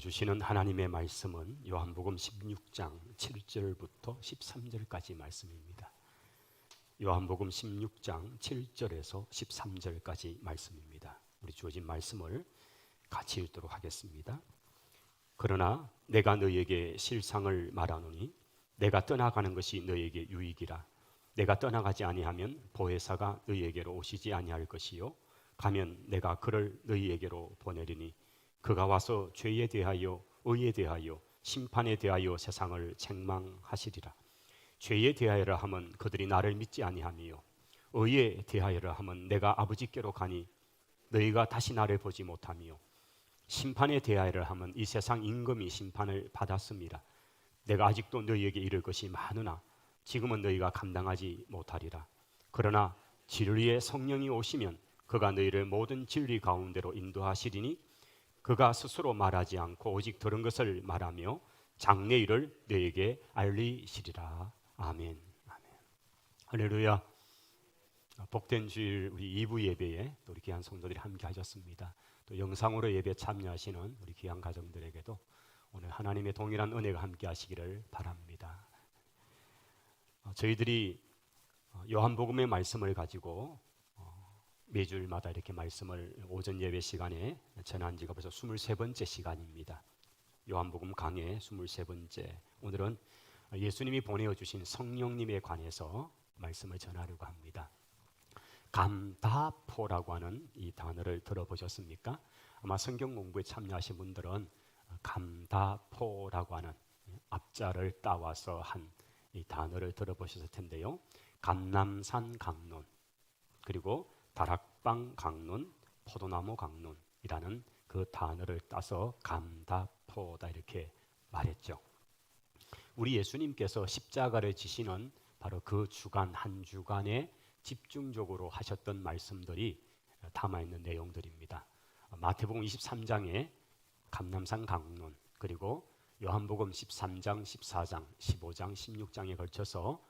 주시는 하나님의 말씀은 요한복음 16장 7절부터 13절까지 말씀입니다. 요한복음 16장 7절에서 13절까지 말씀입니다. 우리 주어진 말씀을 같이 읽도록 하겠습니다. 그러나 내가 너희에게 실상을 말하노니 내가 떠나가는 것이 너희에게 유익이라. 내가 떠나가지 아니하면 보혜사가 너희에게로 오시지 아니할 것이요 가면 내가 그를 너희에게로 보내리니 그가 와서 죄에 대하여 의에 대하여 심판에 대하여 세상을 책망하시리라. 죄에 대하여라 하면 그들이 나를 믿지 아니하며 의에 대하여라 하면 내가 아버지께로 가니 너희가 다시 나를 보지 못하며 심판에 대하여라 하면 이 세상 임금이 심판을 받았습니다. 내가 아직도 너희에게 이를 것이 많으나 지금은 너희가 감당하지 못하리라. 그러나 진리의 성령이 오시면 그가 너희를 모든 진리 가운데로 인도하시리니 그가 스스로 말하지 않고 오직 들은 것을 말하며 장래 일을 너희에게 알리시리라. 아멘. 아멘. 할렐루야. 복된 주일 우리 2부 예배에 또 우리 귀한 성도들이 함께 하셨습니다. 또 영상으로 예배 참여하시는 우리 귀한 가정들에게도 오늘 하나님의 동일한 은혜가 함께 하시기를 바랍니다. 저희들이 요한복음의 말씀을 가지고 매주일마다 이렇게 말씀을 오전 예배 시간에 전한 지가 벌써 23번째 시간입니다. 요한복음 강해 23번째. 오늘은 예수님이 보내주신 성령님에 관해서 말씀을 전하려고 합니다. 감다포라고 하는 이 단어를 들어보셨습니까? 아마 성경 공부에 참여하신 분들은 감다포라고 하는 앞자를 따와서 한 이 단어를 들어보셨을 텐데요. 감람산 강론 그리고 다락방 강론, 포도나무 강론이라는 그 단어를 따서 감다포다 이렇게 말했죠. 우리 예수님께서 십자가를 지시는 바로 그 주간 한 주간에 집중적으로 하셨던 말씀들이 담아있는 내용들입니다. 마태복음 23장에 감람산 강론 그리고 요한복음 13장, 14장, 15장, 16장에 걸쳐서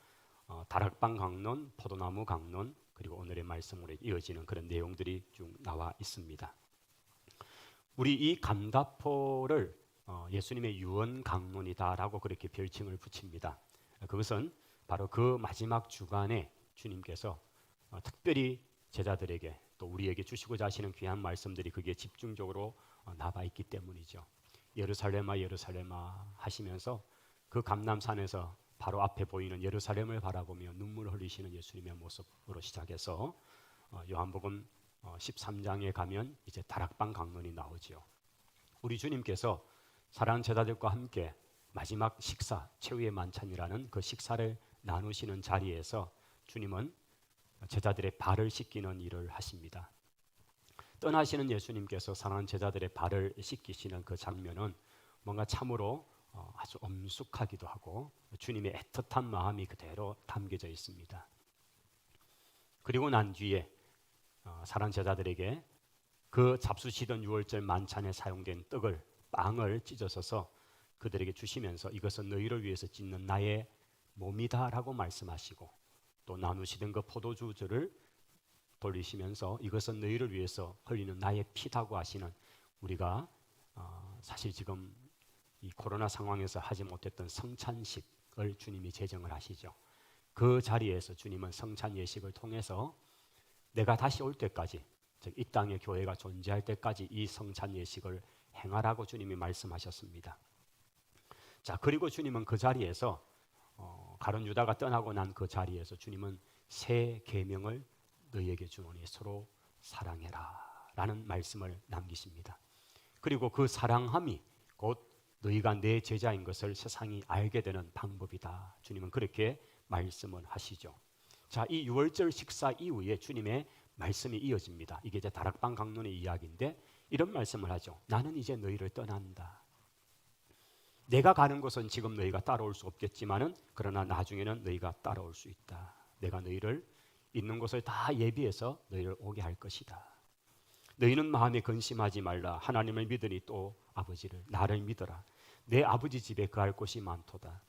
다락방 강론, 포도나무 강론 그리고 오늘의 말씀으로 이어지는 그런 내용들이 쭉 나와 있습니다. 우리 이 감다포를 예수님의 유언 강론이다라고 그렇게 별칭을 붙입니다. 그것은 바로 그 마지막 주간에 주님께서 특별히 제자들에게 또 우리에게 주시고자 하시는 귀한 말씀들이 그게 집중적으로 나와 있기 때문이죠. 예루살렘아 예루살렘아 하시면서 그 감람산에서 바로 앞에 보이는 예루살렘을 바라보며 눈물을 흘리시는 예수님의 모습으로 시작해서 요한복음 13장에 가면 이제 다락방 강론이 나오죠. 우리 주님께서 사랑하는 제자들과 함께 마지막 식사, 최후의 만찬이라는 그 식사를 나누시는 자리에서 주님은 제자들의 발을 씻기는 일을 하십니다. 떠나시는 예수님께서 사랑하는 제자들의 발을 씻기시는 그 장면은 뭔가 참으로 아주 엄숙하기도 하고 주님의 애틋한 마음이 그대로 담겨져 있습니다. 그리고 난 뒤에 사랑하는 제자들에게 그 잡수시던 유월절 만찬에 사용된 빵을 찢어서서 그들에게 주시면서 이것은 너희를 위해서 찢는 나의 몸이다라고 말씀하시고 또 나누시던 그 포도주를 돌리시면서 이것은 너희를 위해서 흘리는 나의 피다고 하시는 우리가 사실 지금 이 코로나 상황에서 하지 못했던 성찬식을 주님이 제정을 하시죠. 그 자리에서 주님은 성찬 예식을 통해서 내가 다시 올 때까지 즉 이 땅의 교회가 존재할 때까지 이 성찬 예식을 행하라고 주님이 말씀하셨습니다. 자 그리고 주님은 그 자리에서 가룟 유다가 떠나고 난 그 자리에서 주님은 새 계명을 너희에게 주노니 서로 사랑해라 라는 말씀을 남기십니다. 그리고 그 사랑함이 곧 너희가 내 제자인 것을 세상이 알게 되는 방법이다. 주님은 그렇게 말씀을 하시죠. 자, 이 유월절 식사 이후에 주님의 말씀이 이어집니다. 이게 이제 다락방 강론의 이야기인데 이런 말씀을 하죠. 나는 이제 너희를 떠난다. 내가 가는 곳은 지금 너희가 따라올 수 없겠지만은 그러나 나중에는 너희가 따라올 수 있다. 내가 너희를 있는 곳을 다 예비해서 너희를 오게 할 것이다. 너희는 마음에 근심하지 말라. 하나님을 믿으니 또 아버지를 나를 믿어라. 내 아버지 집에 거할 곳이 많도다.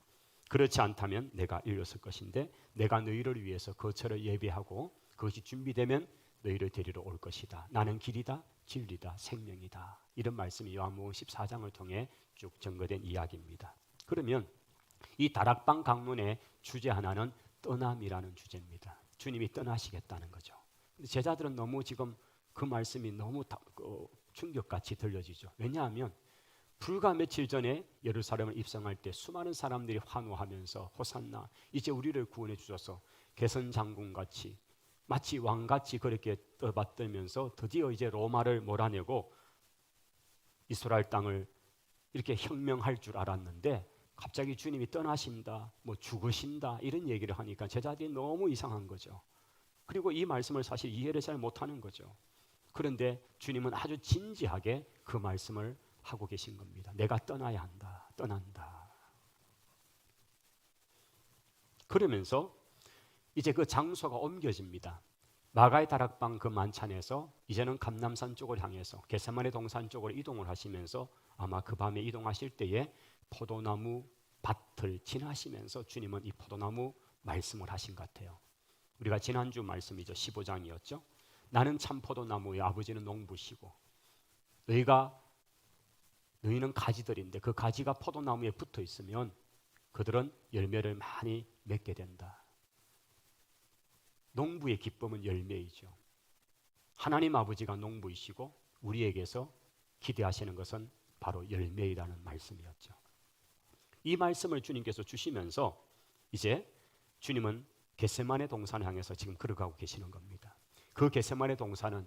그렇지 않다면 내가 일렀을 것인데 내가 너희를 위해서 거처를 예비하고 그것이 준비되면 너희를 데리러 올 것이다. 나는 길이다, 진리다, 생명이다. 이런 말씀이 요한복음 14장을 통해 쭉 증거된 이야기입니다. 그러면 이 다락방 강론의 주제 하나는 떠남이라는 주제입니다. 주님이 떠나시겠다는 거죠. 근데 제자들은 너무 지금 그 말씀이 너무 충격같이 들려지죠. 왜냐하면 불과 며칠 전에 예루살렘을 입성할 때 수많은 사람들이 환호하면서 호산나 이제 우리를 구원해 주셔서 개선 장군같이 마치 왕같이 그렇게 떠받들면서 드디어 이제 로마를 몰아내고 이스라엘 땅을 이렇게 혁명할 줄 알았는데 갑자기 주님이 떠나신다, 뭐 죽으신다 이런 얘기를 하니까 제자들이 너무 이상한 거죠. 그리고 이 말씀을 사실 이해를 잘 못하는 거죠. 그런데 주님은 아주 진지하게 그 말씀을 하고 계신 겁니다. 내가 떠나야 한다, 떠난다. 그러면서 이제 그 장소가 옮겨집니다. 마가의 다락방 그 만찬에서 이제는 감람산 쪽을 향해서 겟세마네 동산 쪽으로 이동을 하시면서 아마 그 밤에 이동하실 때에 포도나무 밭을 지나시면서 주님은 이 포도나무 말씀을 하신 것 같아요. 우리가 지난주 말씀이죠. 15장이었죠. 나는 참 포도나무의 아버지는 농부시고 너희는 가지들인데 그 가지가 포도나무에 붙어 있으면 그들은 열매를 많이 맺게 된다. 농부의 기쁨은 열매이죠. 하나님 아버지가 농부이시고 우리에게서 기대하시는 것은 바로 열매이라는 말씀이었죠. 이 말씀을 주님께서 주시면서 이제 주님은 겟세마네 동산을 향해서 지금 걸어가고 계시는 겁니다. 그 겟세마네 동산은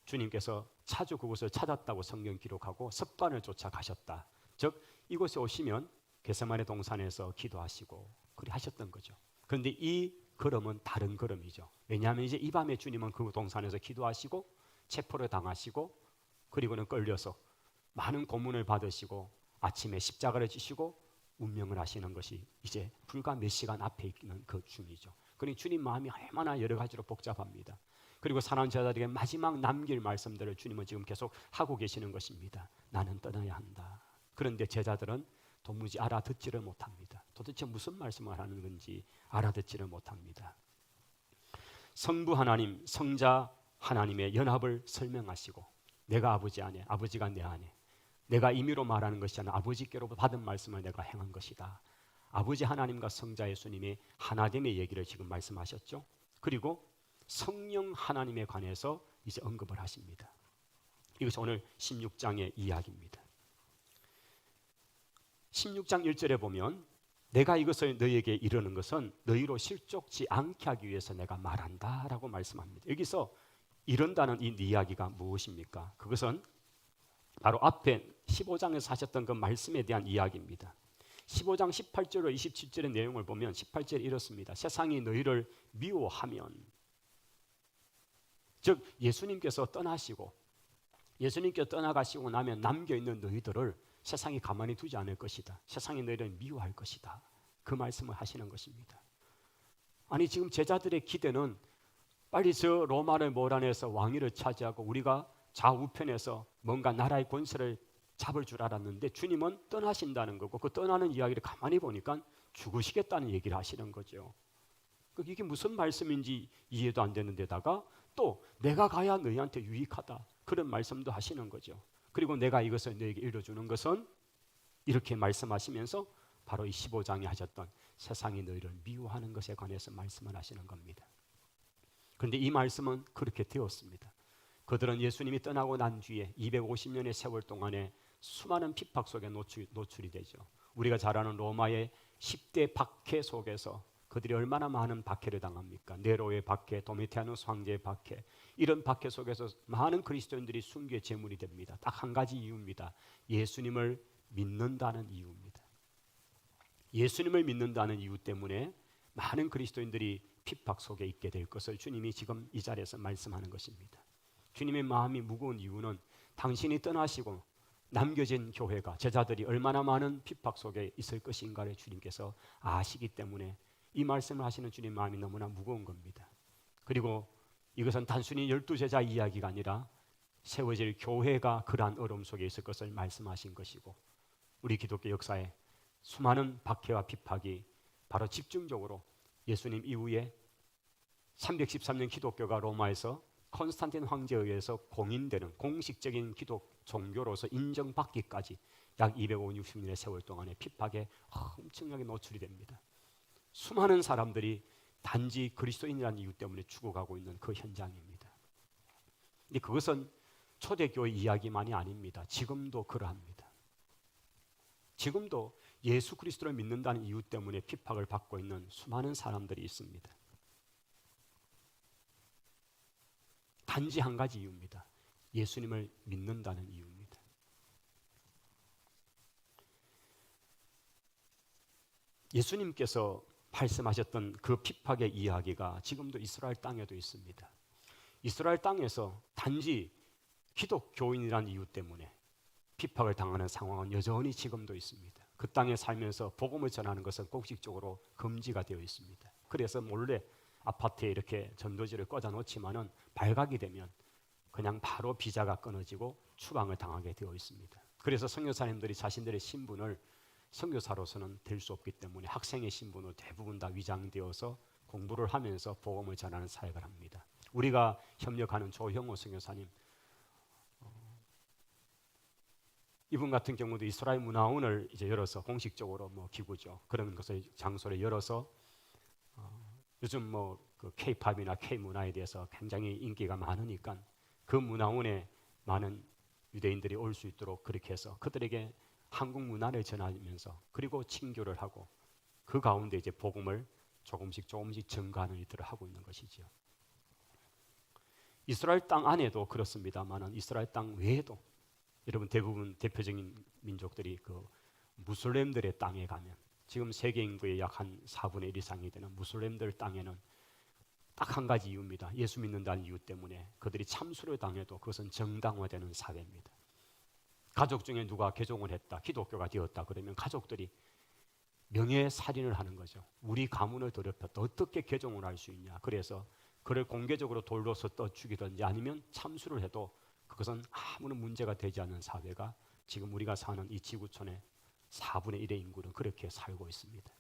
주님께서 자주 그곳을 찾았다고 성경 기록하고 습관을 쫓아 가셨다. 즉 이곳에 오시면 겟세마네 동산에서 기도하시고 그리 하셨던 거죠. 그런데 이 걸음은 다른 걸음이죠. 왜냐하면 이제 이 밤에 주님은 그 동산에서 기도하시고 체포를 당하시고 그리고는 끌려서 많은 고문을 받으시고 아침에 십자가를 지시고 운명을 하시는 것이 이제 불과 몇 시간 앞에 있는 그 중이죠. 그러니 주님 마음이 얼마나 여러 가지로 복잡합니다. 그리고 사랑하는 제자들에게 마지막 남길 말씀들을 주님은 지금 계속 하고 계시는 것입니다. 나는 떠나야 한다. 그런데 제자들은 도무지 알아듣지를 못합니다. 도대체 무슨 말씀을 하는 건지 알아듣지를 못합니다. 성부 하나님, 성자 하나님의 연합을 설명하시고 내가 아버지 안에, 아버지가 내 안에 내가 임의로 말하는 것이 아니라 아버지께로부터 받은 말씀을 내가 행한 것이다. 아버지 하나님과 성자 예수님의 하나됨의 얘기를 지금 말씀하셨죠. 그리고 성령 하나님에 관해서 이제 언급을 하십니다. 이것이 오늘 16장의 이야기입니다. 16장 1절에 보면 내가 이것을 너희에게 이르는 것은 너희로 실족지 않게 하기 위해서 내가 말한다 라고 말씀합니다. 여기서 이른다는 이 이야기가 무엇입니까? 그것은 바로 앞에 15장에서 하셨던 그 말씀에 대한 이야기입니다. 15장 18절로 27절의 내용을 보면 18절에 이렇습니다. 세상이 너희를 미워하면, 즉 예수님께서 떠나가시고 나면 남겨있는 너희들을 세상이 가만히 두지 않을 것이다. 세상이 너희를 미워할 것이다. 그 말씀을 하시는 것입니다. 아니 지금 제자들의 기대는 빨리 저 로마를 몰아내서 왕위를 차지하고 우리가 좌우편에서 뭔가 나라의 권세를 잡을 줄 알았는데 주님은 떠나신다는 거고 그 떠나는 이야기를 가만히 보니까 죽으시겠다는 얘기를 하시는 거죠. 이게 무슨 말씀인지 이해도 안 되는 데다가 또 내가 가야 너희한테 유익하다 그런 말씀도 하시는 거죠. 그리고 내가 이것을 너에게 일러주는 것은 이렇게 말씀하시면서 바로 이 15장에 하셨던 세상이 너희를 미워하는 것에 관해서 말씀을 하시는 겁니다. 그런데 이 말씀은 그렇게 되었습니다. 그들은 예수님이 떠나고 난 뒤에 250년의 세월 동안에 수많은 핍박 속에 노출이 되죠. 우리가 잘 아는 로마의 10대 박해 속에서 그들이 얼마나 많은 박해를 당합니까? 네로의 박해, 도미티아누스 황제의 박해, 이런 박해 속에서 많은 그리스도인들이 순교의 제물이 됩니다. 딱 한 가지 이유입니다. 예수님을 믿는다는 이유입니다. 예수님을 믿는다는 이유 때문에 많은 그리스도인들이 핍박 속에 있게 될 것을 주님이 지금 이 자리에서 말씀하는 것입니다. 주님의 마음이 무거운 이유는 당신이 떠나시고 남겨진 교회가, 제자들이 얼마나 많은 핍박 속에 있을 것인가를 주님께서 아시기 때문에 이 말씀을 하시는 주님 마음이 너무나 무거운 겁니다. 그리고 이것은 단순히 12제자 이야기가 아니라 세워질 교회가 그러한 어려움 속에 있을 것을 말씀하신 것이고 우리 기독교 역사에 수많은 박해와 핍박이 바로 집중적으로 예수님 이후에 313년 기독교가 로마에서 콘스탄틴 황제에 의해서 공인되는 공식적인 기독 종교로서 인정받기까지 약 250년의 세월 동안의 핍박에 엄청나게 노출이 됩니다. 수많은 사람들이 단지 그리스도인이라는 이유 때문에 죽어가고 있는 그 현장입니다. 근데 그것은 초대교회 이야기만이 아닙니다. 지금도 그러합니다. 지금도 예수 그리스도를 믿는다는 이유 때문에 핍박을 받고 있는 수많은 사람들이 있습니다. 단지 한 가지 이유입니다. 예수님을 믿는다는 이유입니다. 예수님께서 말씀하셨던 그 핍박의 이야기가 지금도 이스라엘 땅에도 있습니다. 이스라엘 땅에서 단지 기독교인이라는 이유 때문에 핍박을 당하는 상황은 여전히 지금도 있습니다. 그 땅에 살면서 복음을 전하는 것은 공식적으로 금지가 되어 있습니다. 그래서 몰래 아파트에 이렇게 전도지를 꽂아 놓지만은 발각이 되면 그냥 바로 비자가 끊어지고 추방을 당하게 되어 있습니다. 그래서 선교사님들이 자신들의 신분을 선교사로서는 될 수 없기 때문에 학생의 신분으로 대부분 다 위장되어서 공부를 하면서 복음을 전하는 사역을 합니다. 우리가 협력하는 조형호 선교사님, 이분 같은 경우도 이스라엘 문화원을 이제 열어서 공식적으로 뭐 기구죠, 그런 것을 장소를 열어서 요즘 뭐 그 K-팝이나 K-문화에 대해서 굉장히 인기가 많으니까 그 문화원에 많은 유대인들이 올 수 있도록 그렇게 해서 그들에게 한국 문화를 전하면서 그리고 친교를 하고 그 가운데 이제 복음을 조금씩 증가하는 일들을 하고 있는 것이죠. 이스라엘 땅 안에도 그렇습니다만은 이스라엘 땅 외에도 여러분 대부분 대표적인 민족들이 그 무슬림들의 땅에 가면 지금 세계 인구의 약 한 4분의 1 이상이 되는 무슬림들 땅에는 딱 한 가지 이유입니다. 예수 믿는다는 이유 때문에 그들이 참수를 당해도 그것은 정당화되는 사회입니다. 가족 중에 누가 개종을 했다, 기독교가 되었다 그러면 가족들이 명예살인을 하는 거죠. 우리 가문을 더럽혔다. 어떻게 개종을 할 수 있냐. 그래서 그를 공개적으로 돌로서 떠 죽이든지 아니면 참수를 해도 그것은 아무런 문제가 되지 않는 사회가 지금 우리가 사는 이 지구촌의 4분의 1의 인구는 그렇게 살고 있습니다.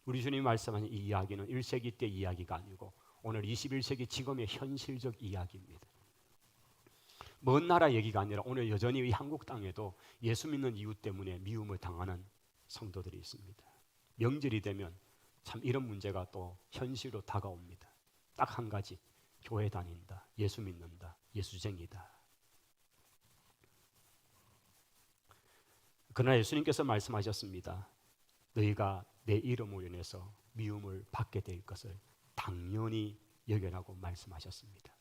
우리 주님이 말씀하신 이 이야기는 1세기 때 이야기가 아니고 오늘 21세기 지금의 현실적 이야기입니다. 먼 나라 얘기가 아니라 오늘 여전히 이 한국 땅에도 예수 믿는 이유 때문에 미움을 당하는 성도들이 있습니다. 명절이 되면 참 이런 문제가 또 현실로 다가옵니다. 딱 한 가지, 교회 다닌다, 예수 믿는다, 예수쟁이다. 그러나 예수님께서 말씀하셨습니다. 너희가 내 이름으로 인해서 미움을 받게 될 것을 당연히 여겨라고 말씀하셨습니다.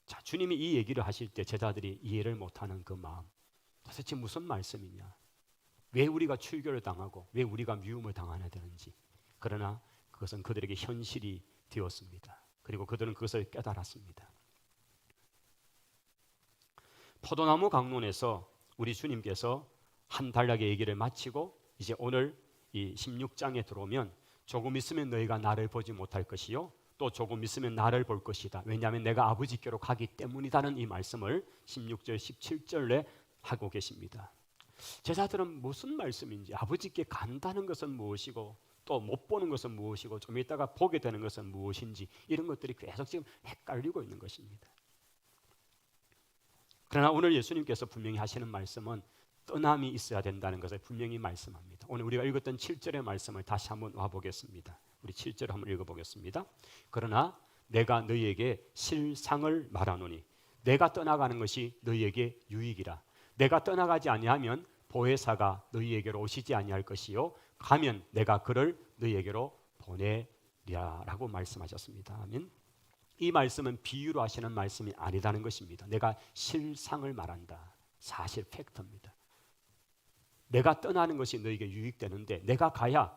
자, 주님이 이 얘기를 하실 때 제자들이 이해를 못하는 그 마음, 도대체 무슨 말씀이냐? 왜 우리가 출교를 당하고 왜 우리가 미움을 당해야 되는지. 그러나 그것은 그들에게 현실이 되었습니다. 그리고 그들은 그것을 깨달았습니다. 포도나무 강론에서 우리 주님께서 한 단락의 얘기를 마치고 이제 오늘 이 16장에 들어오면 조금 있으면 너희가 나를 보지 못할 것이요 또 조금 있으면 나를 볼 것이다. 왜냐하면 내가 아버지께로 가기 때문이다는 이 말씀을 16절 17절에 하고 계십니다. 제자들은 무슨 말씀인지, 아버지께 간다는 것은 무엇이고 또 못 보는 것은 무엇이고 좀 이따가 보게 되는 것은 무엇인지 이런 것들이 계속 지금 헷갈리고 있는 것입니다. 그러나 오늘 예수님께서 분명히 하시는 말씀은 떠남이 있어야 된다는 것을 분명히 말씀합니다. 오늘 우리가 읽었던 7절의 말씀을 다시 한번 와보겠습니다. 우리 7절 한번 읽어보겠습니다. 그러나 내가 너희에게 실상을 말하노니 내가 떠나가는 것이 너희에게 유익이라. 내가 떠나가지 아니하면 보혜사가 너희에게로 오시지 아니할 것이요 가면 내가 그를 너희에게로 보내리라라고 말씀하셨습니다. 아멘. 이 말씀은 비유로 하시는 말씀이 아니라는 것입니다. 내가 실상을 말한다. 사실 팩트입니다. 내가 떠나는 것이 너희에게 유익되는데 내가 가야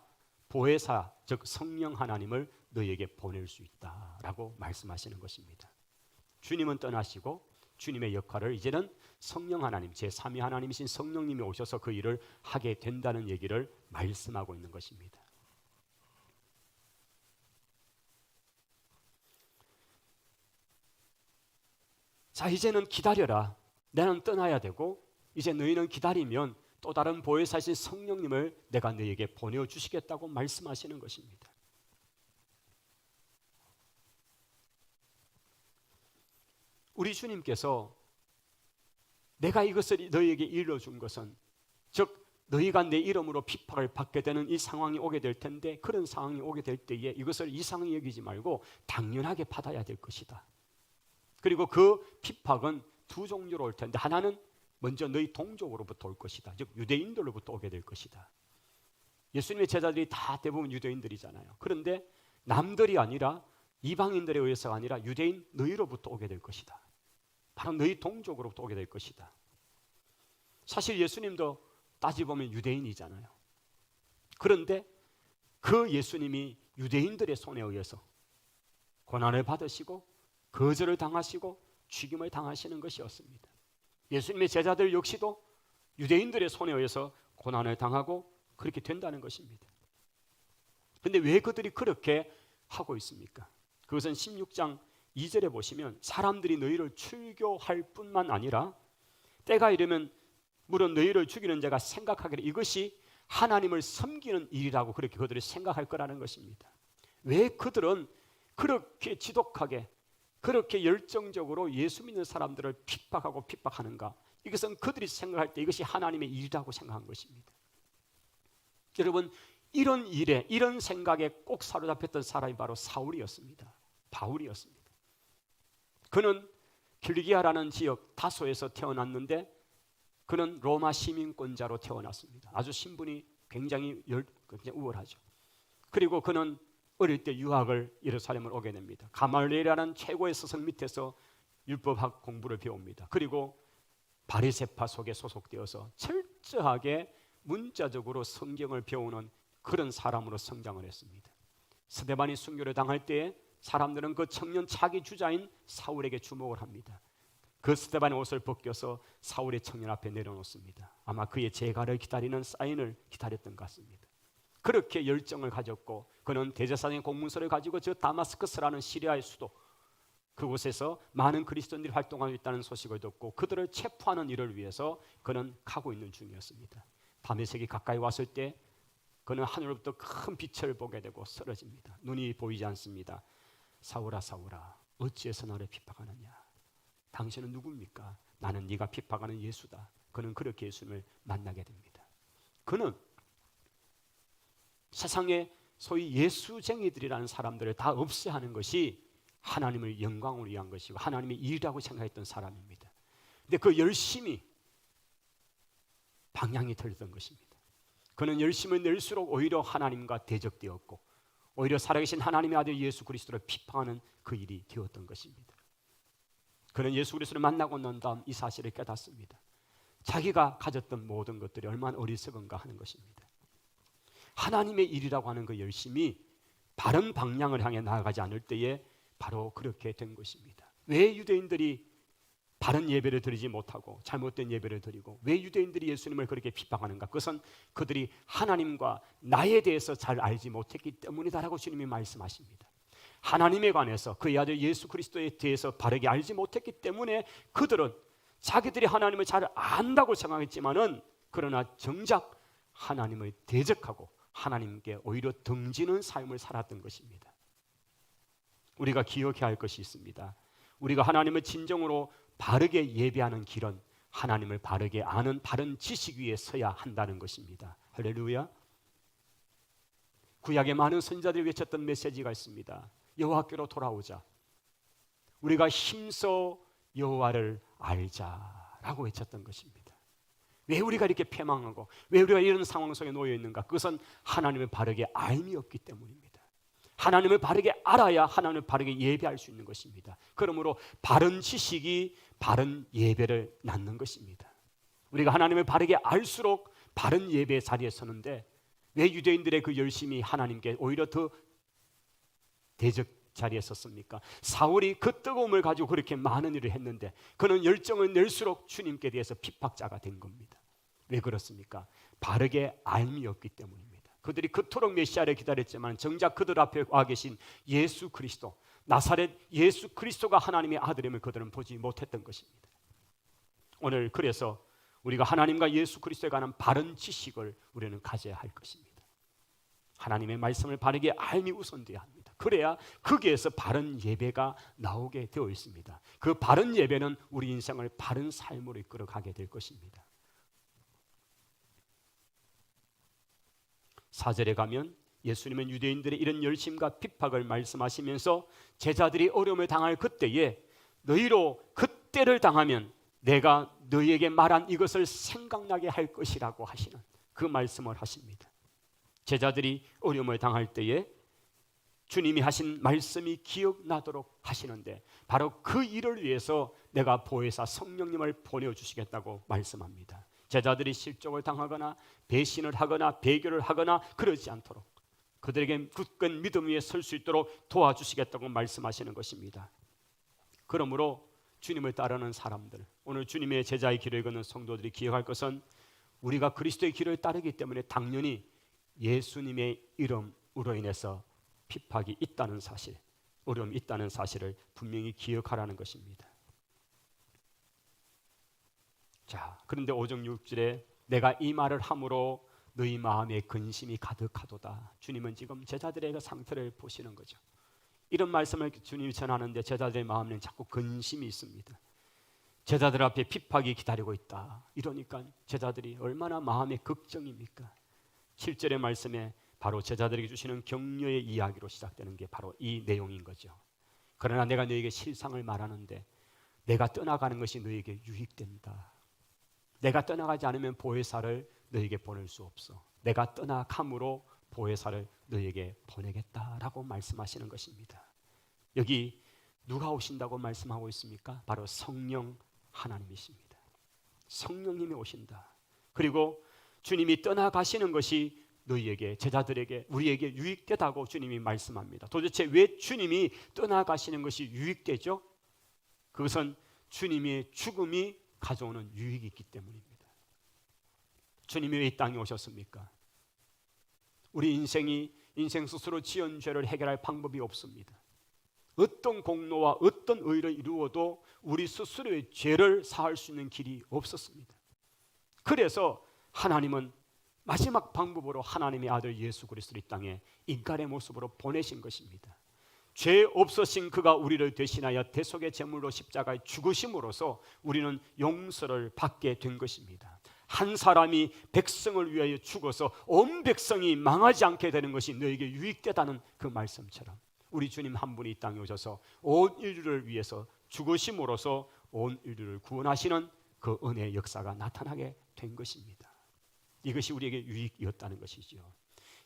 보혜사 즉 성령 하나님을 너희에게 보낼 수 있다라고 말씀하시는 것입니다. 주님은 떠나시고 주님의 역할을 이제는 성령 하나님, 제3위 하나님이신 성령님이 오셔서 그 일을 하게 된다는 얘기를 말씀하고 있는 것입니다. 자, 이제는 기다려라. 나는 떠나야 되고 이제 너희는 기다리면 또 다른 보혜사신 성령님을 내가 너희에게 보내주시겠다고 말씀하시는 것입니다. 우리 주님께서 내가 이것을 너희에게 일러준 것은, 즉 너희가 내 이름으로 핍박을 받게 되는 이 상황이 오게 될 텐데, 그런 상황이 오게 될 때에 이것을 이상히 여기지 말고 당연하게 받아야 될 것이다. 그리고 그 핍박은 두 종류로 올 텐데, 하나는 먼저 너희 동족으로부터 올 것이다. 즉 유대인들로부터 오게 될 것이다. 예수님의 제자들이 다 대부분 유대인들이잖아요. 그런데 남들이 아니라, 이방인들에 의해서가 아니라 유대인 너희로부터 오게 될 것이다. 바로 너희 동족으로부터 오게 될 것이다. 사실 예수님도 따지보면 유대인이잖아요. 그런데 그 예수님이 유대인들의 손에 의해서 고난을 받으시고 거절을 당하시고 죽임을 당하시는 것이었습니다. 예수님의 제자들 역시도 유대인들의 손에 의해서 고난을 당하고 그렇게 된다는 것입니다. 그런데 왜 그들이 그렇게 하고 있습니까? 그것은 16장 2절에 보시면, 사람들이 너희를 출교할 뿐만 아니라 때가 이르면 물론 너희를 죽이는 자가 생각하기를 이것이 하나님을 섬기는 일이라고 그렇게 그들이 생각할 거라는 것입니다. 왜 그들은 그렇게 지독하게, 그렇게 열정적으로 예수 믿는 사람들을 핍박하는가? 이것은 그들이 생각할 때 이것이 하나님의 일이라고 생각한 것입니다. 여러분, 이런 일에, 이런 생각에 꼭 사로잡혔던 사람이 바로 사울이었습니다. 바울이었습니다. 그는 길기아라는 지역 다소에서 태어났는데, 그는 로마 시민권자로 태어났습니다. 아주 신분이 굉장히 우월하죠. 그리고 그는 어릴 때 유학을 예루살렘을 오게 됩니다. 가말리엘이라는 최고의 스승 밑에서 율법학 공부를 배웁니다. 그리고 바리새파 속에 소속되어서 철저하게 문자적으로 성경을 배우는 그런 사람으로 성장을 했습니다. 스데반이 순교를 당할 때에 사람들은 그 청년 차기 주자인 사울에게 주목을 합니다. 그 스데반의 옷을 벗겨서 사울의 청년 앞에 내려놓습니다. 아마 그의 재가를 기다리는 사인을 기다렸던 것 같습니다. 그렇게 열정을 가졌고, 그는 대제사장의 공문서를 가지고 저 다마스커스라는 시리아의 수도, 그곳에서 많은 그리스도인들이 활동하고 있다는 소식을 듣고 그들을 체포하는 일을 위해서 그는 가고 있는 중이었습니다. 다메섹이 가까이 왔을 때 그는 하늘로부터 큰 빛을 보게 되고 쓰러집니다. 눈이 보이지 않습니다. 사울아, 사울아, 어찌해서 나를 핍박하느냐? 당신은 누굽니까? 나는 네가 핍박하는 예수다. 그는 그렇게 예수님을 만나게 됩니다. 그는 세상에 소위 예수쟁이들이라는 사람들을 다 없애하는 것이 하나님을 영광으로 위한 것이고 하나님의 일이라고 생각했던 사람입니다. 근데 그 열심이 방향이 틀렸던 것입니다. 그는 열심을 낼수록 오히려 하나님과 대적되었고, 오히려 살아계신 하나님의 아들 예수 그리스도를 핍박하는 그 일이 되었던 것입니다. 그는 예수 그리스도를 만나고 난 다음 이 사실을 깨닫습니다. 자기가 가졌던 모든 것들이 얼마나 어리석은가 하는 것입니다. 하나님의 일이라고 하는 그 열심이 바른 방향을 향해 나아가지 않을 때에 바로 그렇게 된 것입니다. 왜 유대인들이 바른 예배를 드리지 못하고 잘못된 예배를 드리고, 왜 유대인들이 예수님을 그렇게 핍박하는가? 그것은 그들이 하나님과 나에 대해서 잘 알지 못했기 때문이다라고 주님이 말씀하십니다. 하나님에 관해서, 그의 아들 예수 그리스도에 대해서 바르게 알지 못했기 때문에 그들은 자기들이 하나님을 잘 안다고 생각했지만은, 그러나 정작 하나님을 대적하고 하나님께 오히려 등지는 삶을 살았던 것입니다. 우리가 기억해야 할 것이 있습니다. 우리가 하나님을 진정으로 바르게 예배하는 길은 하나님을 바르게 아는 바른 지식 위에 서야 한다는 것입니다. 할렐루야. 구약의 많은 선지자들이 외쳤던 메시지가 있습니다. 여호와께로 돌아오자. 우리가 힘써 여호와를 알자라고 외쳤던 것입니다. 왜 우리가 이렇게 패망하고 왜 우리가 이런 상황 속에 놓여 있는가? 그것은 하나님을 바르게 알미 없기 때문입니다. 하나님을 바르게 알아야 하나님을 바르게 예배할 수 있는 것입니다. 그러므로 바른 지식이 바른 예배를 낳는 것입니다. 우리가 하나님을 바르게 알수록 바른 예배의 자리에 서는데, 왜 유대인들의 그 열심이 하나님께 오히려 더 대적 자리에 섰습니까? 사울이 그 뜨거움을 가지고 그렇게 많은 일을 했는데 그는 열정을 낼수록 주님께 대해서 핍박자가 된 겁니다. 왜 그렇습니까? 바르게 알미 없기 때문입니다. 그들이 그토록 메시아를 기다렸지만 정작 그들 앞에 와 계신 예수 그리스도, 나사렛 예수 그리스도가 하나님의 아들임을 그들은 보지 못했던 것입니다. 오늘 그래서 우리가 하나님과 예수 그리스도에 관한 바른 지식을 우리는 가져야 할 것입니다. 하나님의 말씀을 바르게 알미 우선되어야 합니다. 그래야 거기에서 바른 예배가 나오게 되어 있습니다. 그 바른 예배는 우리 인생을 바른 삶으로 이끌어가게 될 것입니다. 4절에 가면 예수님은 유대인들의 이런 열심과 핍박을 말씀하시면서 제자들이 어려움을 당할 그때에 너희로 그때를 당하면 내가 너희에게 말한 이것을 생각나게 할 것이라고 하시는 그 말씀을 하십니다. 제자들이 어려움을 당할 때에 주님이 하신 말씀이 기억나도록 하시는데 바로 그 일을 위해서 내가 보혜사 성령님을 보내주시겠다고 말씀합니다. 제자들이 실족을 당하거나 배신을 하거나 배교를 하거나 그러지 않도록 그들에게 굳건 믿음 위에 설 수 있도록 도와주시겠다고 말씀하시는 것입니다. 그러므로 주님을 따르는 사람들, 오늘 주님의 제자의 길을 걷는 성도들이 기억할 것은 우리가 그리스도의 길을 따르기 때문에 당연히 예수님의 이름으로 인해서 핍박이 있다는 사실, 어려움이 있다는 사실을 분명히 기억하라는 것입니다. 자, 그런데 5절 6절에 내가 이 말을 함으로 너희 마음에 근심이 가득하도다. 주님은 지금 제자들의 그 상태를 보시는 거죠. 이런 말씀을 주님이 전하는데 제자들의 마음에는 자꾸 근심이 있습니다. 제자들 앞에 핍박이 기다리고 있다. 이러니까 제자들이 얼마나 마음에 걱정입니까? 7절의 말씀에 바로 제자들에게 주시는 격려의 이야기로 시작되는 게 바로 이 내용인 거죠. 그러나 내가 너에게 실상을 말하는데 내가 떠나가는 것이 너에게 유익된다. 내가 떠나가지 않으면 보혜사를 너에게 보낼 수 없어. 내가 떠나감으로 보혜사를 너에게 보내겠다라고 말씀하시는 것입니다. 여기 누가 오신다고 말씀하고 있습니까? 바로 성령 하나님이십니다. 성령님이 오신다. 그리고 주님이 떠나가시는 것이 너희에게, 제자들에게, 우리에게 유익되다고 주님이 말씀합니다. 도대체 왜 주님이 떠나가시는 것이 유익되죠? 그것은 주님의 죽음이 가져오는 유익이 있기 때문입니다. 주님이 왜 이 땅에 오셨습니까? 우리 인생 스스로 지은 죄를 해결할 방법이 없습니다. 어떤 공로와 어떤 의를 이루어도 우리 스스로의 죄를 사할 수 있는 길이 없었습니다. 그래서 하나님은 마지막 방법으로 하나님의 아들 예수 그리스도를 이 땅에 인간의 모습으로 보내신 것입니다. 죄 없으신 그가 우리를 대신하여 대속의 제물로 십자가에 죽으심으로써 우리는 용서를 받게 된 것입니다. 한 사람이 백성을 위하여 죽어서 온 백성이 망하지 않게 되는 것이 너에게 유익되다는 그 말씀처럼 우리 주님 한 분이 이 땅에 오셔서 온 인류를 위해서 죽으심으로써 온 인류를 구원하시는 그 은혜의 역사가 나타나게 된 것입니다. 이것이 우리에게 유익이었다는 것이죠.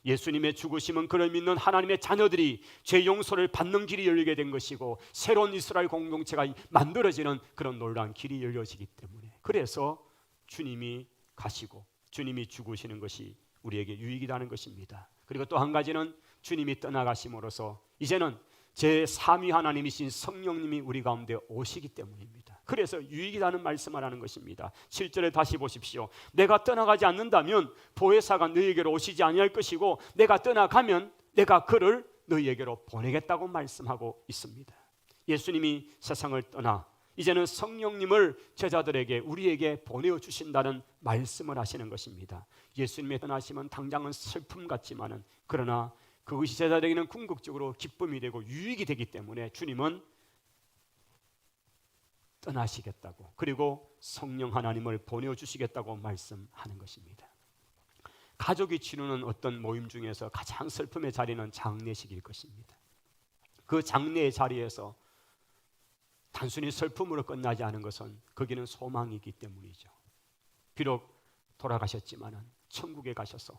예수님의 죽으심은 그를 믿는 하나님의 자녀들이 죄 용서를 받는 길이 열리게 된 것이고 새로운 이스라엘 공동체가 만들어지는 그런 놀라운 길이 열려지기 때문에 그래서 주님이 가시고 주님이 죽으시는 것이 우리에게 유익이라는 것입니다. 그리고 또 한 가지는 주님이 떠나가심으로써 이제는 제3위 하나님이신 성령님이 우리 가운데 오시기 때문입니다. 그래서 유익이라는 말씀을 하는 것입니다. 7절에 다시 보십시오. 내가 떠나가지 않는다면 보혜사가 너희에게로 오시지 아니할 것이고 내가 떠나가면 내가 그를 너희에게로 보내겠다고 말씀하고 있습니다. 예수님이 세상을 떠나 이제는 성령님을 제자들에게 우리에게 보내주신다는 말씀을 하시는 것입니다. 예수님의 떠나심은 당장은 슬픔 같지만은 그러나 그것이 제자들에게는 궁극적으로 기쁨이 되고 유익이 되기 때문에 주님은 떠나시겠다고 그리고 성령 하나님을 보내주시겠다고 말씀하는 것입니다. 가족이 치르는 어떤 모임 중에서 가장 슬픔의 자리는 장례식일 것입니다. 그 장례의 자리에서 단순히 슬픔으로 끝나지 않은 것은 거기는 소망이기 때문이죠. 비록 돌아가셨지만은 천국에 가셔서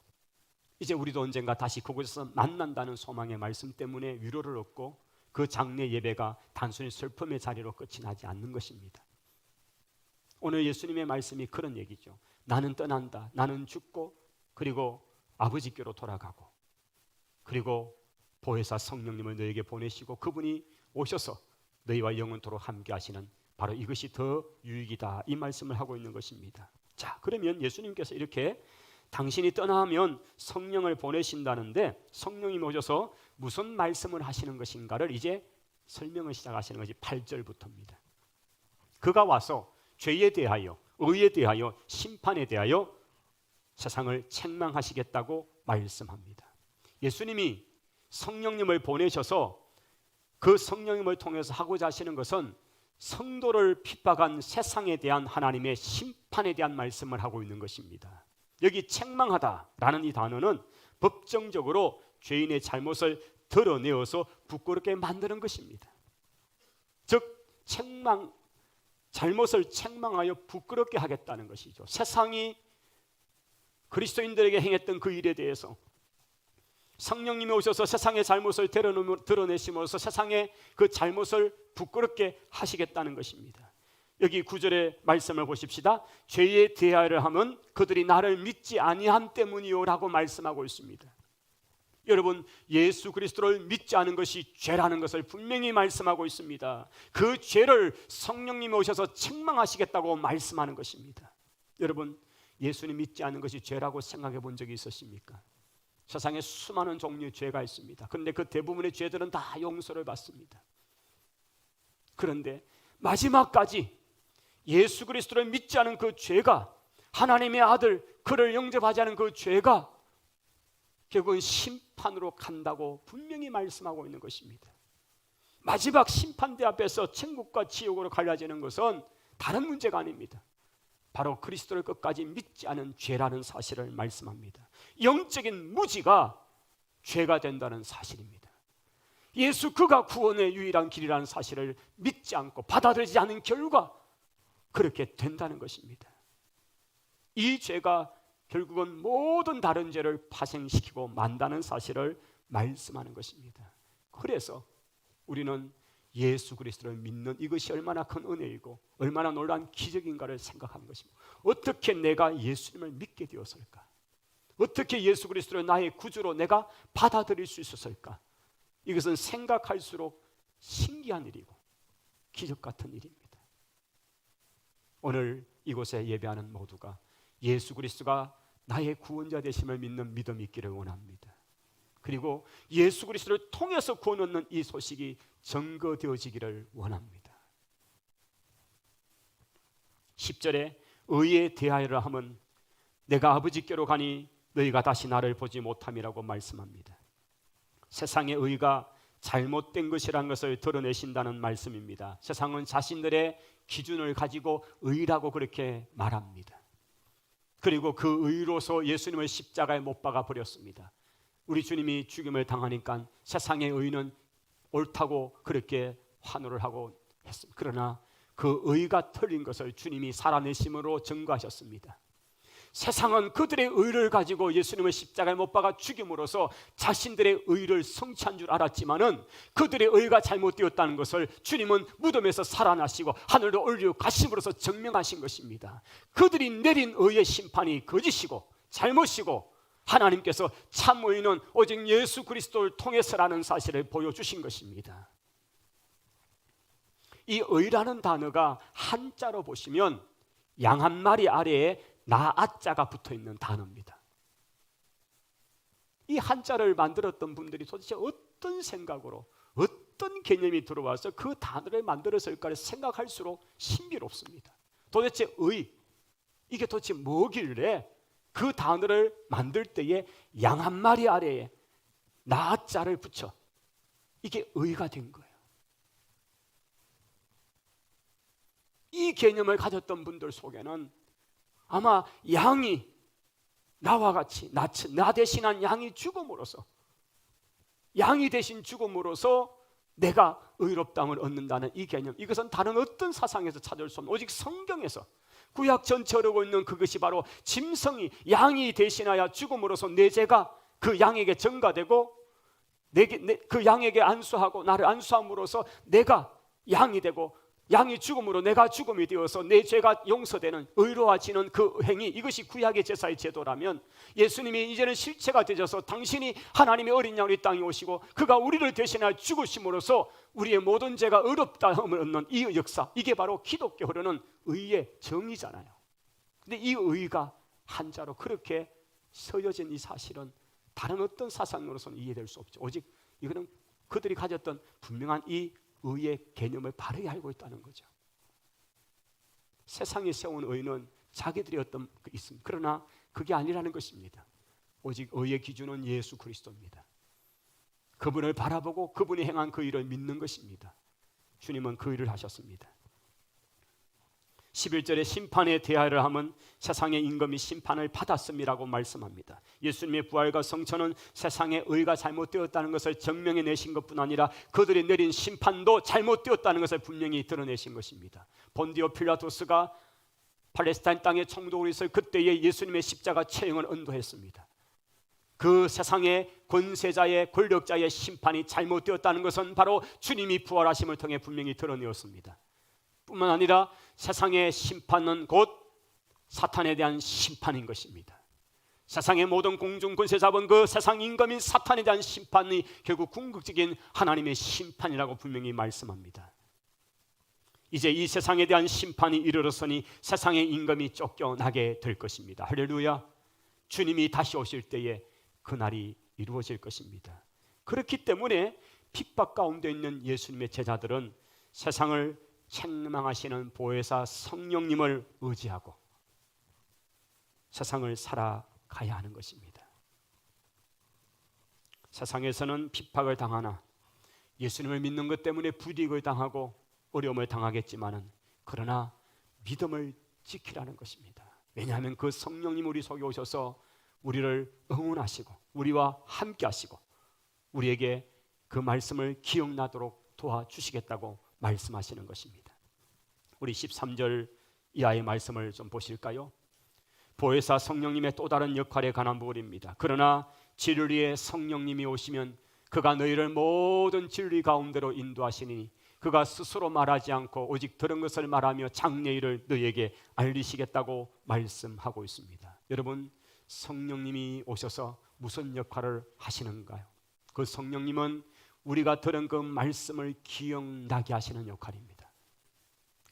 이제 우리도 언젠가 다시 그곳에서 만난다는 소망의 말씀 때문에 위로를 얻고 그 장례 예배가 단순히 슬픔의 자리로 끝이 나지 않는 것입니다. 오늘 예수님의 말씀이 그런 얘기죠. 나는 떠난다. 나는 죽고 그리고 아버지께로 돌아가고 그리고 보혜사 성령님을 너에게 보내시고 그분이 오셔서 너희와 영원토록 함께 하시는 바로 이것이 더 유익이다. 이 말씀을 하고 있는 것입니다. 자, 그러면 예수님께서 이렇게 당신이 떠나면 성령을 보내신다는데 성령이 오셔서 무슨 말씀을 하시는 것인가를 이제 설명을 시작하시는 것이 8절부터입니다. 그가 와서 죄에 대하여 의에 대하여 심판에 대하여 세상을 책망하시겠다고 말씀합니다. 예수님이 성령님을 보내셔서 그 성령님을 통해서 하고자 하시는 것은 성도를 핍박한 세상에 대한 하나님의 심판에 대한 말씀을 하고 있는 것입니다. 여기 책망하다라는 이 단어는 법정적으로 죄인의 잘못을 드러내어서 부끄럽게 만드는 것입니다. 즉 잘못을 책망하여 부끄럽게 하겠다는 것이죠. 세상이 그리스도인들에게 행했던 그 일에 대해서 성령님이 오셔서 세상의 잘못을 드러내심으로써 세상의 그 잘못을 부끄럽게 하시겠다는 것입니다. 여기 9절의 말씀을 보십시다. 죄에 대하여 하면 그들이 나를 믿지 아니함 때문이요 라고 말씀하고 있습니다. 여러분, 예수 그리스도를 믿지 않은 것이 죄라는 것을 분명히 말씀하고 있습니다. 그 죄를 성령님이 오셔서 책망하시겠다고 말씀하는 것입니다. 여러분, 예수님 믿지 않는 것이 죄라고 생각해 본 적이 있으십니까? 세상에 수많은 종류의 죄가 있습니다. 그런데 그 대부분의 죄들은 다 용서를 받습니다. 그런데 마지막까지 예수 그리스도를 믿지 않은 그 죄가, 하나님의 아들 그를 영접하지 않은 그 죄가 결국은 심판으로 간다고 분명히 말씀하고 있는 것입니다. 마지막 심판대 앞에서 천국과 지옥으로 갈라지는 것은 다른 문제가 아닙니다. 바로 그리스도를 끝까지 믿지 않은 죄라는 사실을 말씀합니다. 영적인 무지가 죄가 된다는 사실입니다. 예수 그가 구원의 유일한 길이라는 사실을 믿지 않고 받아들이지 않은 결과 그렇게 된다는 것입니다. 이 죄가 결국은 모든 다른 죄를 파생시키고 만다는 사실을 말씀하는 것입니다. 그래서 우리는 예수 그리스도를 믿는 이것이 얼마나 큰 은혜이고 얼마나 놀라운 기적인가를 생각하는 것입니다. 어떻게 내가 예수님을 믿게 되었을까? 어떻게 예수 그리스도를 나의 구주로 내가 받아들일 수 있었을까? 이것은 생각할수록 신기한 일이고 기적 같은 일입니다. 오늘 이곳에 예배하는 모두가 예수 그리스도가 나의 구원자 되심을 믿는 믿음이 있기를 원합니다. 그리고 예수 그리스도를 통해서 구원 얻는 이 소식이 증거되어지기를 원합니다. 10절에 의에 대하여라 하면 내가 아버지께로 가니 너희가 다시 나를 보지 못함이라고 말씀합니다. 세상의 의가 잘못된 것이라는 것을 드러내신다는 말씀입니다. 세상은 자신들의 기준을 가지고 의라고 그렇게 말합니다. 그리고 그 의로서 예수님을 십자가에 못 박아 버렸습니다. 우리 주님이 죽임을 당하니까 세상의 의는 옳다고 그렇게 환호를 하고 했습니다. 그러나 그 의가 틀린 것을 주님이 살아내심으로 증거하셨습니다. 세상은 그들의 의를 가지고 예수님을 십자가에 못 박아 죽임으로써 자신들의 의를 성취한 줄 알았지만은 그들의 의가 잘못되었다는 것을 주님은 무덤에서 살아나시고 하늘로 올려 가심으로써 증명하신 것입니다. 그들이 내린 의의 심판이 거짓이고 잘못이고 하나님께서 참 의는 오직 예수 그리스도를 통해서라는 사실을 보여주신 것입니다. 이 의라는 단어가 한자로 보시면 양 한 마리 아래에 나아자가 붙어있는 단어입니다. 이 한자를 만들었던 분들이 도대체 어떤 생각으로 어떤 개념이 들어와서 그 단어를 만들었을까를 생각할수록 신비롭습니다. 도대체 의, 이게 도대체 뭐길래 그 단어를 만들 때에 양 한 마리 아래에 나자를 붙여 이게 의가 된 거예요. 이 개념을 가졌던 분들 속에는 아마 양이 나와 같이 나 대신한 양이 죽음으로써 양이 대신 죽음으로써 내가 의롭다함을 얻는다는 이 개념, 이것은 다른 어떤 사상에서 찾을 수 없는 오직 성경에서 구약 전체 흐르고 있는 그것이 바로 짐승이 양이 대신하여 죽음으로써 내 죄가 그 양에게 전가되고 그 양에게 안수하고 나를 안수함으로써 내가 양이 되고 양이 죽음으로 내가 죽음이 되어서 내 죄가 용서되는 의로워지는 그 행위, 이것이 구약의 제사의 제도라면 예수님이 이제는 실체가 되셔서 당신이 하나님의 어린 양으로 이 땅에 오시고 그가 우리를 대신하여 죽으심으로써 우리의 모든 죄가 의롭다함을 얻는 이 역사, 이게 바로 기독교 흐르는 의의 정의잖아요. 근데 이 의가 한자로 그렇게 서여진 이 사실은 다른 어떤 사상으로서는 이해될 수 없죠. 오직 이거는 그들이 가졌던 분명한 이 의의 개념을 바르게 알고 있다는 거죠. 세상에 세운 의는 자기들의 어떤 있습니다. 그러나 그게 아니라는 것입니다. 오직 의의 기준은 예수 그리스도입니다. 그분을 바라보고 그분이 행한 그 일을 믿는 것입니다. 주님은 그 일을 하셨습니다. 11절에 심판에 대하여를 하면 세상의 임금이 심판을 받았음이라고 말씀합니다. 예수님의 부활과 성천은 세상의 의가 잘못되었다는 것을 증명해 내신 것뿐 아니라 그들이 내린 심판도 잘못되었다는 것을 분명히 드러내신 것입니다. 본디오 필라토스가 팔레스타인 땅에 총독으로 있을 그때에 예수님의 십자가 처형을 언도했습니다. 그 세상의 권세자의 권력자의 심판이 잘못되었다는 것은 바로 주님이 부활하심을 통해 분명히 드러내었습니다. 뿐만 아니라 세상의 심판은 곧 사탄에 대한 심판인 것입니다. 세상의 모든 공중 권세 잡은 그 세상 임금인 사탄에 대한 심판이 결국 궁극적인 하나님의 심판이라고 분명히 말씀합니다. 이제 이 세상에 대한 심판이 이르렀으니 세상의 임금이 쫓겨나게 될 것입니다. 할렐루야. 주님이 다시 오실 때에 그날이 이루어질 것입니다. 그렇기 때문에 핍박 가운데 있는 예수님의 제자들은 세상을 책망하시는 보혜사 성령님을 의지하고 세상을 살아가야 하는 것입니다. 세상에서는 핍박을 당하나 예수님을 믿는 것 때문에 불이익을 당하고 어려움을 당하겠지만은 그러나 믿음을 지키라는 것입니다. 왜냐하면 그 성령님 우리 속에 오셔서 우리를 응원하시고 우리와 함께 하시고 우리에게 그 말씀을 기억나도록 도와주시겠다고 말씀하시는 것입니다. 우리 13절 이하의 말씀을 좀 보실까요? 보혜사 성령님의 또 다른 역할에 관한 부분입니다. 그러나 진리의 성령님이 오시면 그가 너희를 모든 진리 가운데로 인도하시니 그가 스스로 말하지 않고 오직 들은 것을 말하며 장래일을 너희에게 알리시겠다고 말씀하고 있습니다. 여러분, 성령님이 오셔서 무슨 역할을 하시는가요? 그 성령님은 우리가 들은 그 말씀을 기억나게 하시는 역할입니다.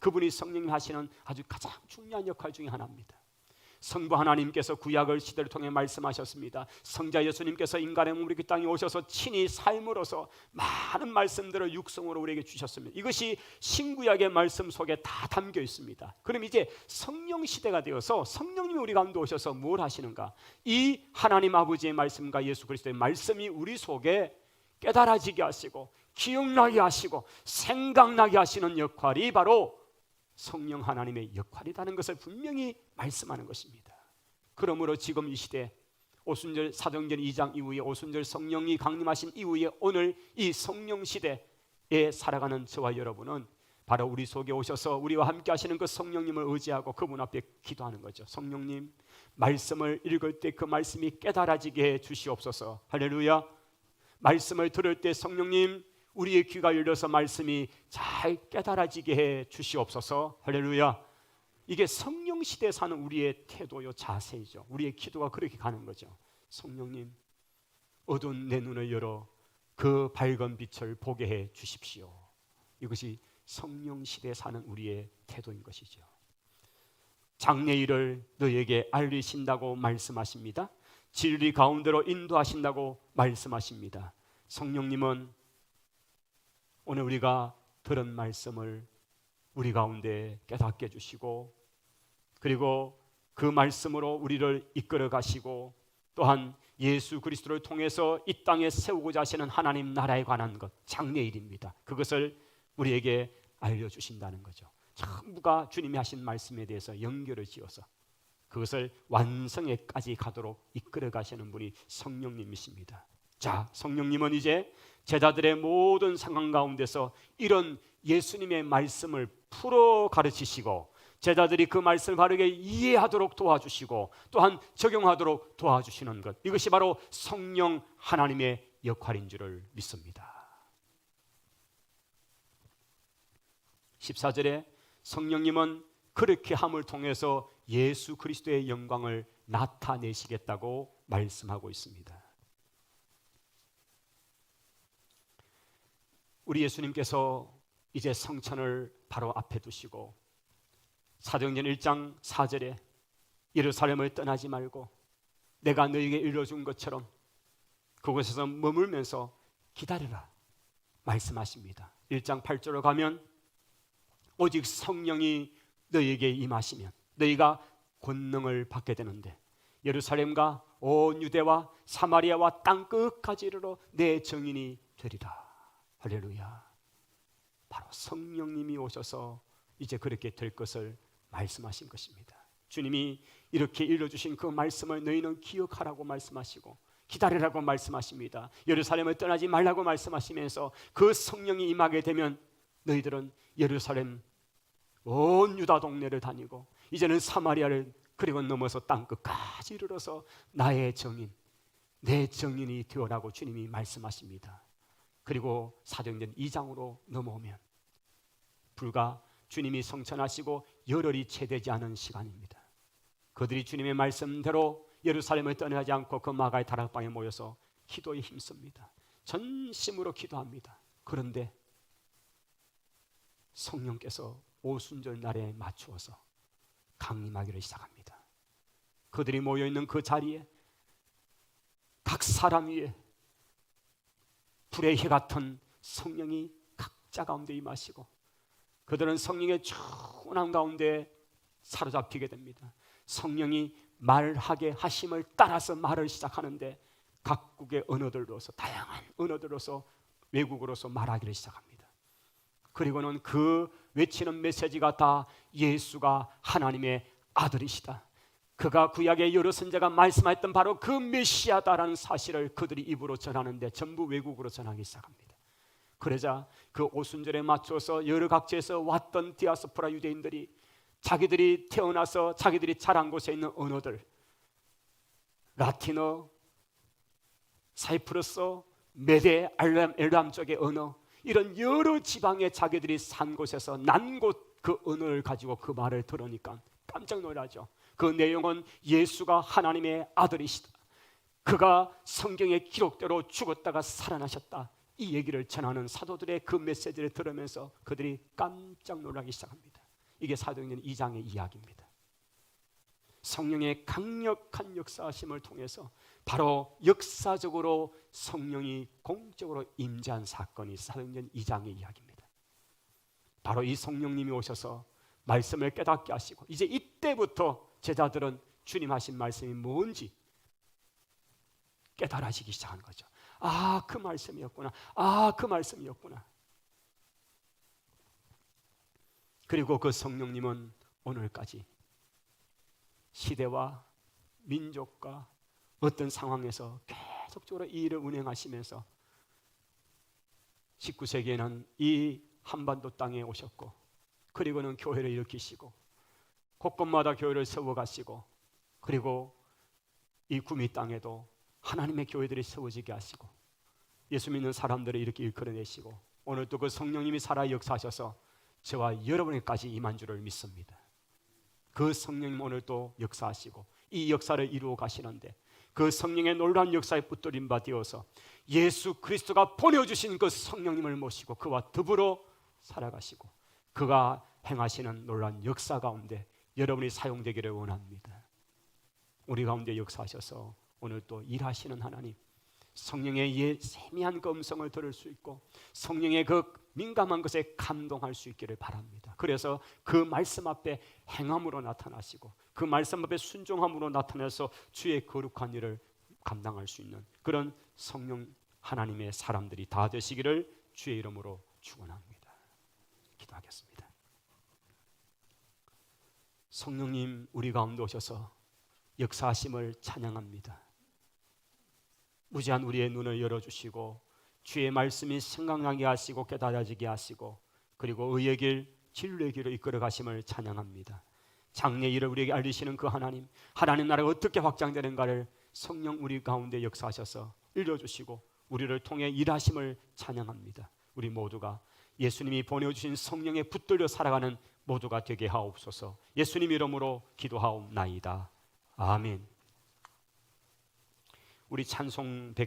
그분이 성령님 하시는 아주 가장 중요한 역할 중에 하나입니다. 성부 하나님께서 구약을 시대를 통해 말씀하셨습니다. 성자 예수님께서 인간의 몸으로 이 땅에 오셔서 친히 삶으로서 많은 말씀들을 육성으로 우리에게 주셨습니다. 이것이 신구약의 말씀 속에 다 담겨 있습니다. 그럼 이제 성령 시대가 되어서 성령님이 우리 가운데 오셔서 뭘 하시는가? 이 하나님 아버지의 말씀과 예수 그리스도의 말씀이 우리 속에 깨달아지게 하시고 기억나게 하시고 생각나게 하시는 역할이 바로 성령 하나님의 역할이라는 것을 분명히 말씀하는 것입니다. 그러므로 지금 이 시대 오순절 사도행전 2장 이후에 오순절 성령이 강림하신 이후에 오늘 이 성령 시대에 살아가는 저와 여러분은 바로 우리 속에 오셔서 우리와 함께 하시는 그 성령님을 의지하고 그분 앞에 기도하는 거죠. 성령님, 말씀을 읽을 때 그 말씀이 깨달아지게 해 주시옵소서. 할렐루야. 말씀을 들을 때 성령님 우리의 귀가 열려서 말씀이 잘 깨달아지게 해 주시옵소서. 할렐루야. 이게 성령 시대에 사는 우리의 태도요, 자세이죠. 우리의 기도가 그렇게 가는 거죠. 성령님, 어두운 내 눈을 열어 그 밝은 빛을 보게 해 주십시오. 이것이 성령 시대에 사는 우리의 태도인 것이죠. 장래일을 너에게 알리신다고 말씀하십니다. 진리 가운데로 인도하신다고 말씀하십니다. 성령님은 오늘 우리가 들은 말씀을 우리 가운데 깨닫게 해주시고 그리고 그 말씀으로 우리를 이끌어 가시고 또한 예수 그리스도를 통해서 이 땅에 세우고자 하시는 하나님 나라에 관한 것, 장래일입니다. 그것을 우리에게 알려주신다는 거죠. 전부가 주님이 하신 말씀에 대해서 연결을 지어서 그것을 완성에까지 가도록 이끌어 가시는 분이 성령님이십니다. 자, 성령님은 이제 제자들의 모든 상황 가운데서 이런 예수님의 말씀을 풀어 가르치시고 제자들이 그 말씀을 바르게 이해하도록 도와주시고 또한 적용하도록 도와주시는 것, 이것이 바로 성령 하나님의 역할인 줄을 믿습니다. 14절에 성령님은 그렇게 함을 통해서 예수 그리스도의 영광을 나타내시겠다고 말씀하고 있습니다. 우리 예수님께서 이제 성천을 바로 앞에 두시고 사도행전 1장 4절에 예루살렘을 떠나지 말고 내가 너에게 일러준 것처럼 그곳에서 머물면서 기다려라 말씀하십니다. 1장 8절로 가면 오직 성령이 너희에게 임하시면 너희가 권능을 받게 되는데 예루살렘과 온 유대와 사마리아와 땅 끝까지 이르러 내 증인이 되리라. 할렐루야. 바로 성령님이 오셔서 이제 그렇게 될 것을 말씀하신 것입니다. 주님이 이렇게 일러주신 그 말씀을 너희는 기억하라고 말씀하시고 기다리라고 말씀하십니다. 예루살렘을 떠나지 말라고 말씀하시면서 그 성령이 임하게 되면 너희들은 예루살렘 온 유다 동네를 다니고 이제는 사마리아를 그리고 넘어서 땅끝까지 이르러서 나의 증인, 내 증인이 되어라고 주님이 말씀하십니다. 그리고 사도행전 2장으로 넘어오면 불과 주님이 성천하시고 열흘이 채되지 않은 시간입니다. 그들이 주님의 말씀대로 예루살렘을 떠나지 않고 그 마가의 다락방에 모여서 기도에 힘씁니다. 전심으로 기도합니다. 그런데 성령께서 오순절 날에 맞추어서 강림하기를 시작합니다. 그들이 모여있는 그 자리에 각 사람 위에 불의 해 같은 성령이 각자 가운데 임하시고 그들은 성령의 충만함 가운데 사로잡히게 됩니다. 성령이 말하게 하심을 따라서 말을 시작하는데 각국의 언어들로서 다양한 언어들로서 외국어로서 말하기를 시작합니다. 그리고는 그 외치는 메시지가 다 예수가 하나님의 아들이시다, 그가 구약의 여러 선지자가 말씀했던 바로 그 메시아다라는 사실을 그들이 입으로 전하는데 전부 외국어로 전하기 시작합니다. 그러자 그 오순절에 맞춰서 여러 각지에서 왔던 디아스포라 유대인들이 자기들이 태어나서 자기들이 자란 곳에 있는 언어들, 라틴어, 사이프러스, 메데, 엘람 쪽의 언어, 이런 여러 지방에 자기들이 산 곳에서 난 곳 그 언어를 가지고 그 말을 들으니까 깜짝 놀라죠. 그 내용은 예수가 하나님의 아들이시다, 그가 성경의 기록대로 죽었다가 살아나셨다, 이 얘기를 전하는 사도들의 그 메시지를 들으면서 그들이 깜짝 놀라기 시작합니다. 이게 사도행전 2장의 이야기입니다. 성령의 강력한 역사하심을 통해서 바로 역사적으로 성령이 공적으로 임재한 사건이 사도행전 2장의 이야기입니다. 바로 이 성령님이 오셔서 말씀을 깨닫게 하시고 이제 이때부터 제자들은 주님 하신 말씀이 뭔지 깨달아지기 시작한 거죠. 아, 그 말씀이었구나. 아, 그 말씀이었구나. 그리고 그 성령님은 오늘까지 시대와 민족과 어떤 상황에서 계속적으로 이 일을 운행하시면서 19세기에는 이 한반도 땅에 오셨고 그리고는 교회를 일으키시고 곳곳마다 교회를 세워가시고 그리고 이 구미 땅에도 하나님의 교회들이 세워지게 하시고 예수 믿는 사람들을 이렇게 일컬어내시고 오늘 또 그 성령님이 살아 역사하셔서 저와 여러분에게까지 임한 줄을 믿습니다. 그 성령님 오늘 또 역사하시고 이 역사를 이루어 가시는데 그 성령의 놀라운 역사에 붙들린 바 되어서 예수 그리스도가 보내주신 그 성령님을 모시고 그와 더불어 살아가시고 그가 행하시는 놀라운 역사 가운데 여러분이 사용되기를 원합니다. 우리 가운데 역사하셔서 오늘 또 일하시는 하나님, 성령의 세미한 그 음성을 들을 수 있고 성령의 그 민감한 것에 감동할 수 있기를 바랍니다. 그래서 그 말씀 앞에 행함으로 나타나시고 그 말씀 앞에 순종함으로 나타나서 주의 거룩한 일을 감당할 수 있는 그런 성령 하나님의 사람들이 다 되시기를 주의 이름으로 축원합니다. 기도하겠습니다. 성령님 우리 가운데 오셔서 역사하심을 찬양합니다. 무지한 우리의 눈을 열어주시고 주의 말씀이 생각나게 하시고 깨달아지게 하시고 그리고 의의 길 진리의 길로 이끌어 가심을 찬양합니다. 장래 일을 우리에게 알리시는 그 하나님, 하나님 나라가 어떻게 확장되는가를 성령 우리 가운데 역사하셔서 일러주시고 우리를 통해 일하심을 찬양합니다. 우리 모두가 예수님이 보내주신 성령에 붙들려 살아가는 모두가 되게 하옵소서. 예수님 이름으로 기도하옵나이다. 아멘. 우리 찬송 100